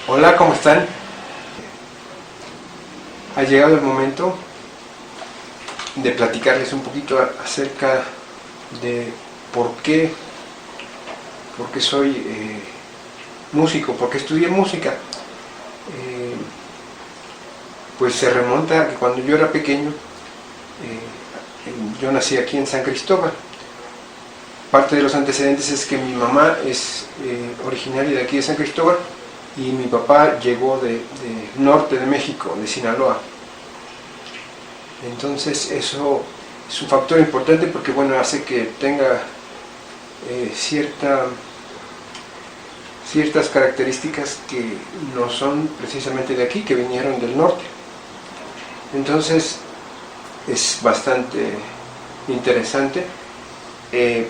Hola, ¿cómo están? Ha llegado el momento de platicarles un poquito acerca de por qué soy músico, por qué estudié música. Pues se remonta a que cuando yo era pequeño, yo nací aquí en San Cristóbal. Parte de los antecedentes es que mi mamá es originaria de aquí de San Cristóbal y mi papá llegó de norte de México, de Sinaloa. Entonces eso es un factor importante porque bueno, hace que tenga ciertas características que no son precisamente de aquí, que vinieron del norte. Entonces es bastante interesante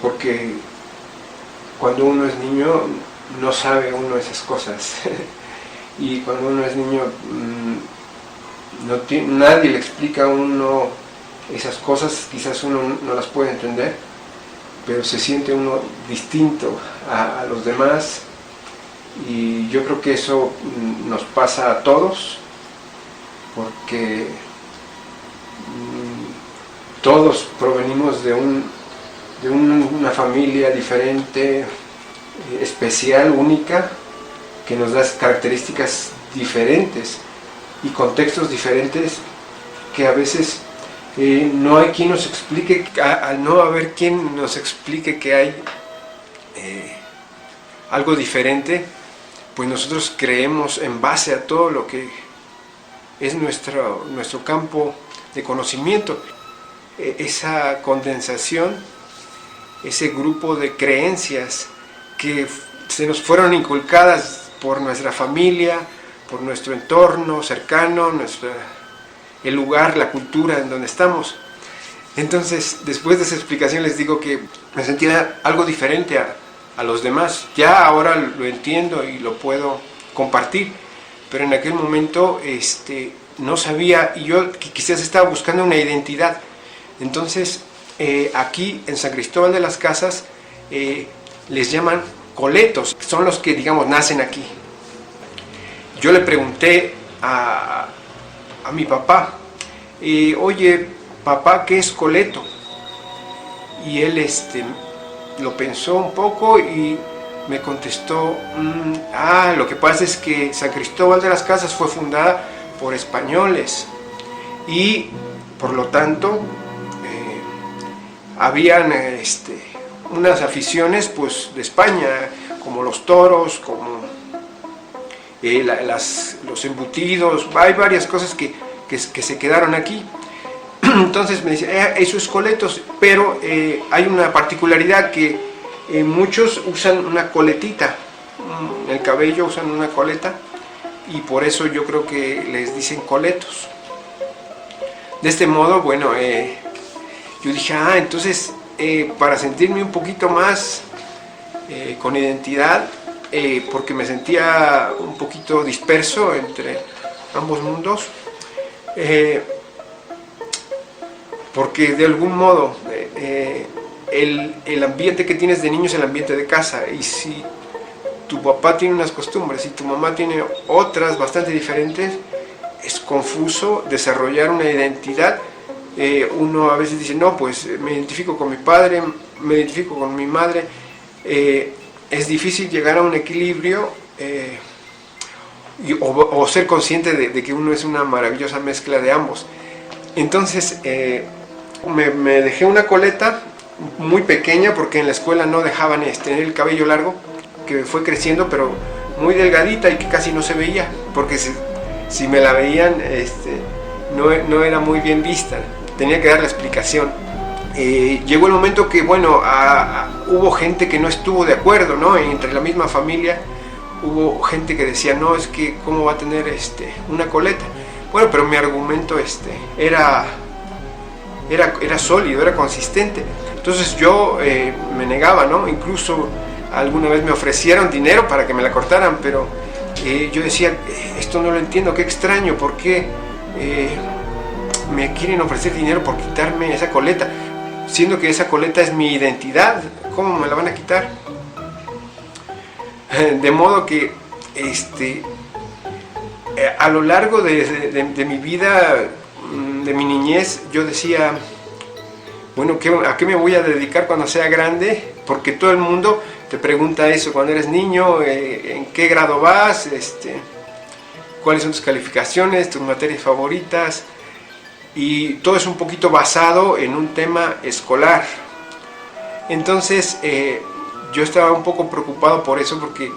porque cuando uno es niño no sabe uno esas cosas y cuando uno es niño nadie le explica a uno esas cosas, quizás uno no las puede entender, pero se siente uno distinto a los demás, y yo creo que eso nos pasa a todos porque todos provenimos de una familia diferente, especial, única, que nos da características diferentes y contextos diferentes que a veces no hay quien nos explique, al no haber quien nos explique que hay algo diferente, pues nosotros creemos en base a todo lo que es nuestro campo de conocimiento. Esa condensación, ese grupo de creencias que se nos fueron inculcadas por nuestra familia, por nuestro entorno cercano, el lugar, la cultura en donde estamos. Entonces, después de esa explicación les digo que me sentía algo diferente a los demás. Ya ahora lo entiendo y lo puedo compartir, pero en aquel momento no sabía, y yo quizás estaba buscando una identidad. Entonces, aquí en San Cristóbal de las Casas les llaman coletos, son los que, digamos, nacen aquí. Yo le pregunté a mi papá, oye, papá, ¿qué es coleto? Y él lo pensó un poco y me contestó, lo que pasa es que San Cristóbal de las Casas fue fundada por españoles y por lo tanto habían unas aficiones pues de España, como los toros, como los embutidos, hay varias cosas que se quedaron aquí. Entonces me dice, eso es coletos, pero hay una particularidad que muchos usan una coletita, en el cabello usan una coleta, y por eso yo creo que les dicen coletos. De este modo, bueno, yo dije, entonces para sentirme un poquito más con identidad, porque me sentía un poquito disperso entre ambos mundos, porque de algún modo el ambiente que tienes de niño es el ambiente de casa, y si tu papá tiene unas costumbres y tu mamá tiene otras bastante diferentes, es confuso desarrollar una identidad. Uno a veces dice, no, pues me identifico con mi padre, me identifico con mi madre. Es difícil llegar a un equilibrio o ser consciente de que uno es una maravillosa mezcla de ambos. Entonces me dejé una coleta muy pequeña porque en la escuela no dejaban tener el cabello largo, que fue creciendo, pero muy delgadita y que casi no se veía, porque si me la veían no era muy bien vista, tenía que dar la explicación. Llegó el momento que bueno, hubo gente que no estuvo de acuerdo, ¿no? Entre la misma familia hubo gente que decía, no, es que cómo va a tener una coleta. Bueno, pero mi argumento era sólido, era consistente. Entonces yo me negaba, ¿no? Incluso alguna vez me ofrecieron dinero para que me la cortaran, pero yo decía, esto no lo entiendo, qué extraño, ¿por qué me quieren ofrecer dinero por quitarme esa coleta? Siendo que esa coleta es mi identidad, ¿cómo me la van a quitar? De modo que a lo largo de mi vida, de mi niñez, yo decía, bueno, ¿a qué me voy a dedicar cuando sea grande? Porque todo el mundo te pregunta eso cuando eres niño, ¿en qué grado vas? ¿Cuáles son tus calificaciones, tus materias favoritas? Y todo es un poquito basado en un tema escolar. Entonces, yo estaba un poco preocupado por eso, porque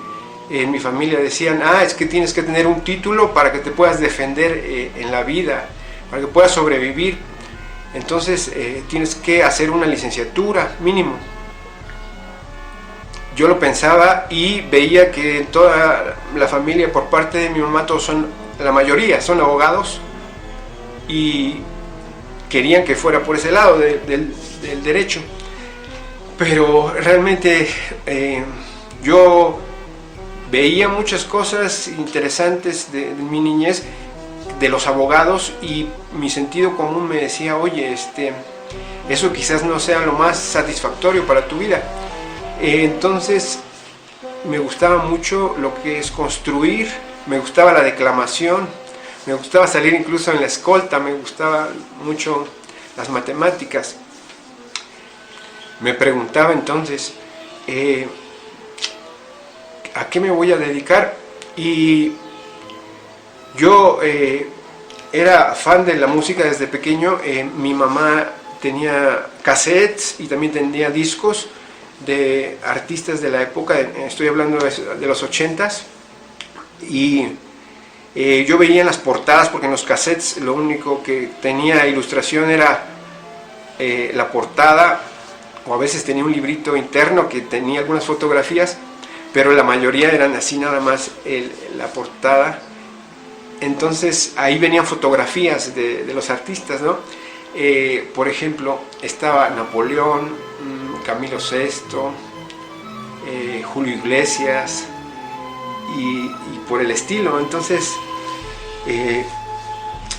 en mi familia decían, es que tienes que tener un título para que te puedas defender en la vida, para que puedas sobrevivir. Entonces tienes que hacer una licenciatura mínimo. Yo lo pensaba y veía que toda la familia, por parte de mi mamá, la mayoría son abogados, y querían que fuera por ese lado del derecho. Pero realmente yo veía muchas cosas interesantes de mi niñez, de los abogados, y mi sentido común me decía, oye, eso quizás no sea lo más satisfactorio para tu vida. Entonces me gustaba mucho lo que es construir, me gustaba la declamación, me gustaba salir incluso en la escolta, me gustaba mucho las matemáticas. Me preguntaba entonces, ¿a qué me voy a dedicar? Y yo era fan de la música desde pequeño. Mi mamá tenía cassettes y también tenía discos de artistas de la época, estoy hablando de los 80s, y yo veía en las portadas, porque en los cassettes lo único que tenía ilustración era la portada, o a veces tenía un librito interno que tenía algunas fotografías, pero la mayoría eran así nada más la portada. Entonces ahí venían fotografías de los artistas, ¿no? Por ejemplo, estaba Napoleón, Camilo VI, Julio Iglesias y por el estilo. Entonces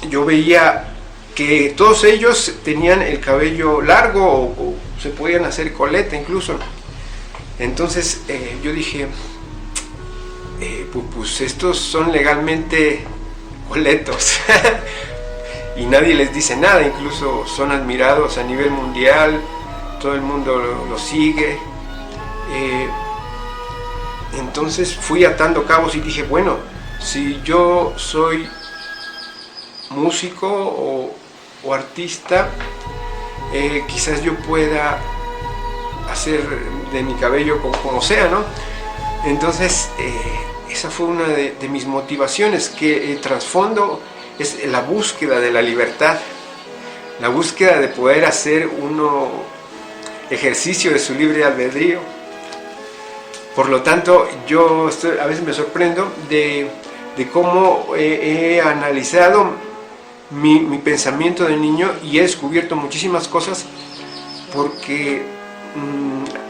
yo veía que todos ellos tenían el cabello largo, o se podían hacer coleta incluso. Entonces yo dije, pues estos son legalmente coletos y nadie les dice nada, incluso son admirados a nivel mundial, todo el mundo lo sigue. Entonces fui atando cabos y dije, bueno, si yo soy músico o artista, quizás yo pueda hacer de mi cabello como sea, ¿no? Entonces esa fue una de mis motivaciones, que el trasfondo es la búsqueda de la libertad, la búsqueda de poder hacer uno ejercicio de su libre albedrío. Por lo tanto, yo a veces me sorprendo de cómo he analizado mi pensamiento de niño, y he descubierto muchísimas cosas porque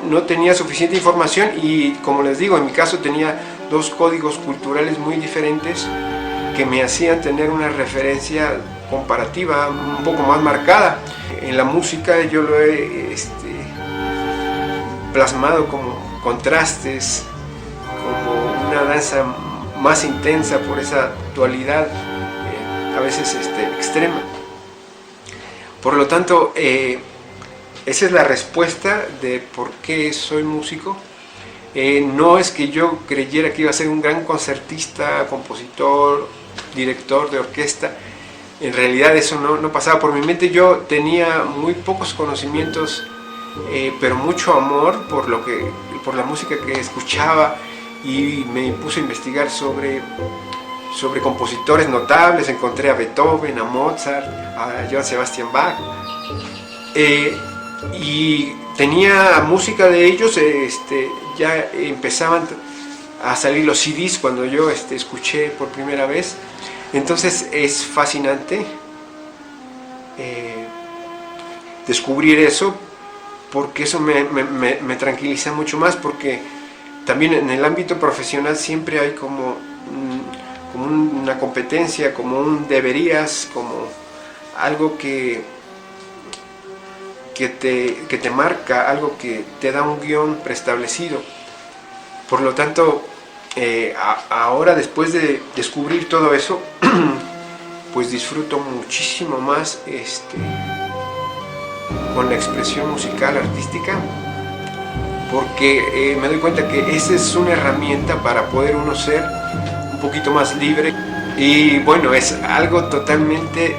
no tenía suficiente información, y como les digo, en mi caso tenía dos códigos culturales muy diferentes que me hacían tener una referencia comparativa un poco más marcada. En la música yo lo he plasmado como contrastes, como una danza más intensa por esa dualidad a veces extrema. Por lo tanto, esa es la respuesta de por qué soy músico. No es que yo creyera que iba a ser un gran concertista, compositor, director de orquesta. En realidad eso no pasaba por mi mente. Yo tenía muy pocos conocimientos, pero mucho amor por la música que escuchaba, y me puse a investigar sobre compositores notables. Encontré a Beethoven, a Mozart, a Johann Sebastian Bach, y tenía música de ellos. Ya empezaban a salir los CDs cuando yo escuché por primera vez. Entonces es fascinante descubrir eso, porque eso me tranquiliza mucho más, porque también en el ámbito profesional siempre hay como una competencia, como un deberías, como algo que te marca, algo que te da un guión preestablecido. Por lo tanto, ahora, después de descubrir todo eso, pues disfruto muchísimo más con la expresión musical, artística, porque me doy cuenta que esa es una herramienta para poder uno ser un poquito más libre. Y bueno, es algo totalmente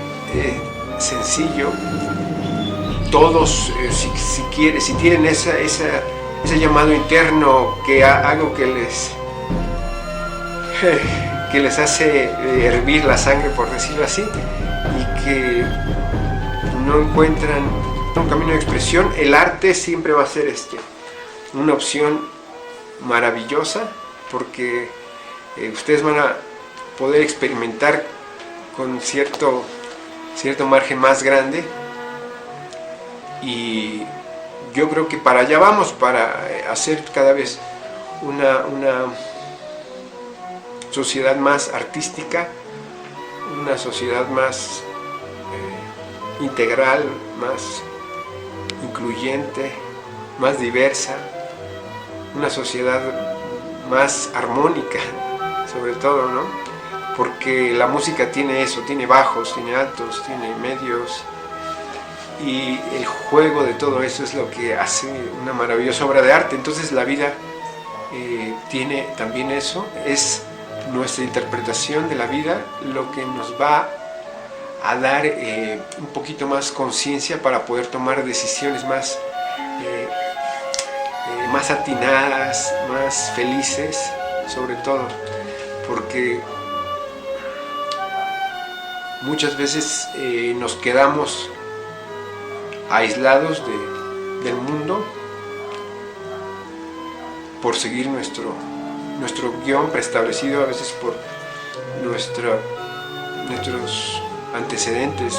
sencillo. Todos, si tienen ese llamado interno, algo que les hace hervir la sangre, por decirlo así, y que no encuentran un camino de expresión, el arte siempre va a ser una opción maravillosa, porque ustedes van a poder experimentar con cierto margen más grande, y yo creo que para allá vamos, para hacer cada vez una sociedad más artística, una sociedad más integral, más incluyente, más diversa, una sociedad más armónica, sobre todo, ¿no? Porque la música tiene eso, tiene bajos, tiene altos, tiene medios, y el juego de todo eso es lo que hace una maravillosa obra de arte. Entonces la vida tiene también eso, es nuestra interpretación de la vida lo que nos va a dar un poquito más conciencia para poder tomar decisiones más atinadas, más felices, sobre todo, porque muchas veces nos quedamos aislados del mundo por seguir nuestro guión preestablecido, a veces por nuestros antecedentes,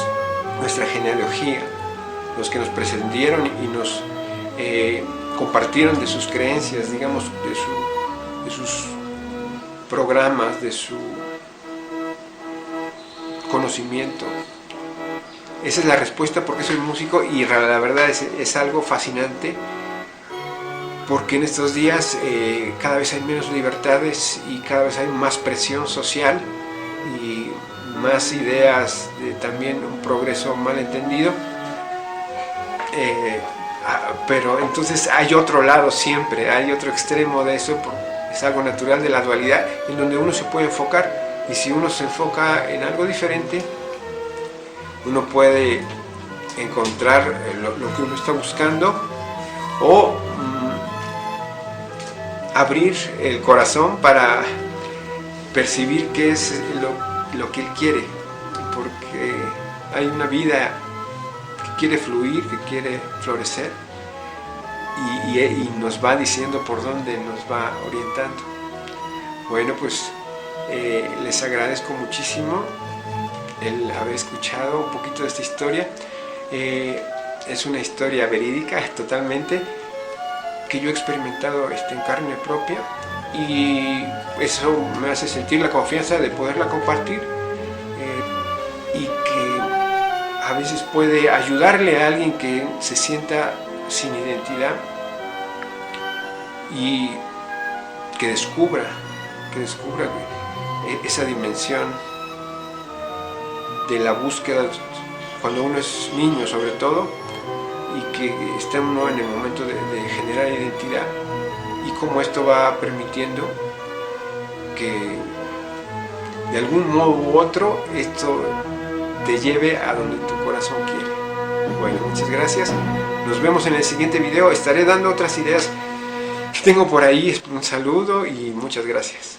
nuestra genealogía, los que nos precedieron y nos compartieron de sus creencias, digamos, de sus programas, de su conocimiento. Esa es la respuesta, porque soy músico, y la verdad es algo fascinante, porque en estos días cada vez hay menos libertades y cada vez hay más presión social y más ideas de también un progreso malentendido, pero entonces hay otro lado siempre, hay otro extremo de eso, es algo natural de la dualidad, en donde uno se puede enfocar, y si uno se enfoca en algo diferente, uno puede encontrar lo que uno está buscando, o abrir el corazón para percibir qué es lo que él quiere, porque hay una vida que quiere fluir, que quiere florecer, y nos va diciendo por dónde nos va orientando. Bueno, pues les agradezco muchísimo el haber escuchado un poquito de esta historia. Es una historia verídica totalmente, que yo he experimentado en carne propia, y eso me hace sentir la confianza de poderla compartir, y que a veces puede ayudarle a alguien que se sienta sin identidad, y que descubra esa dimensión de la búsqueda cuando uno es niño, sobre todo, y que está uno en el momento de generar identidad, y cómo esto va permitiendo que de algún modo u otro esto te lleve a donde tu corazón quiere. Bueno, muchas gracias, nos vemos en el siguiente video. Estaré dando otras ideas que tengo por ahí. Un saludo y muchas gracias.